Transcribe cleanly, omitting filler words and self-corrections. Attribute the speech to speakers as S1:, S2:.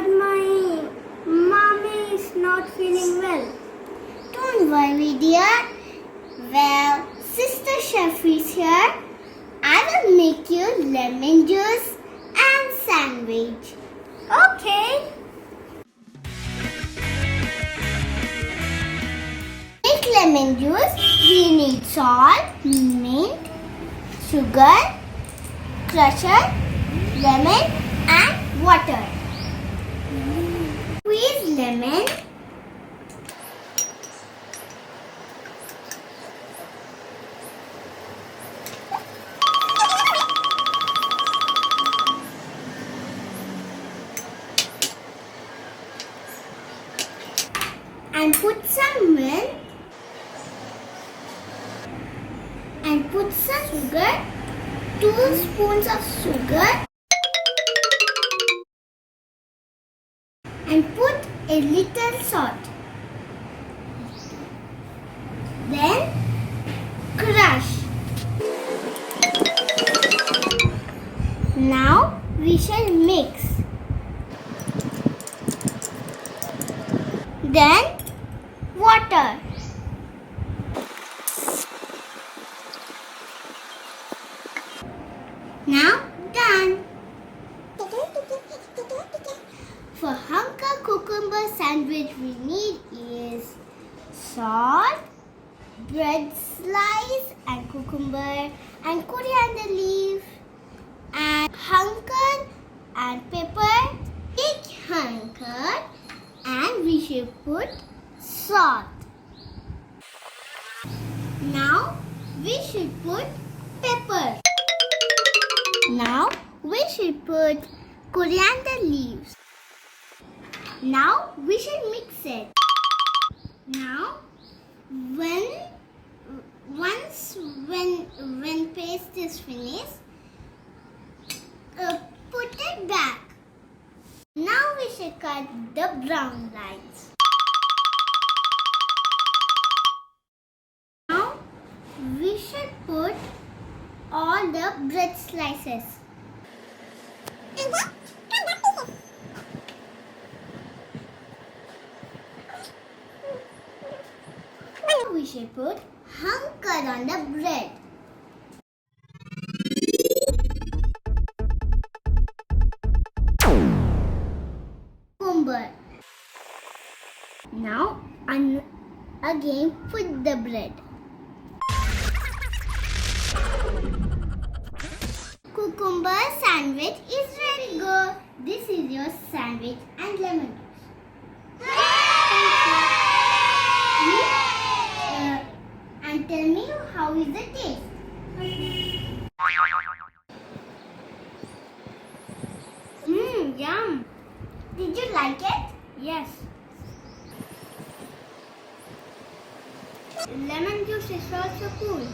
S1: but my mommy is not feeling well.
S2: Don't worry, dear. Well, Sister Chef is here. I will make you lemon juice and sandwich.
S1: Okay.
S2: Make lemon juice. We need salt, mint, sugar, crusher, lemon and water. Squeeze lemon. And put some milk and put some sugar, 2 spoons of sugar, and put a little salt. Then crush. Now we shall mix. Then water. Now done. For hunka cucumber sandwich we need is salt, bread slice and cucumber and coriander leaf and hunker and pepper. Take hunker and we should put salt. Now we should put pepper. Now we should put coriander leaves. Now we should mix it. Now when paste is finished, put it back. Now we should cut the brown lines. Now we should put all the bread slices. Now we should put hunker on the bread. Cucumber. Now again put the bread. Cucumber sandwich is ready. Go. This is your sandwich and lemon juice. And tell me how is the taste?
S1: Yum.
S2: Did you like it?
S1: Yes. Lemon juice is also cool.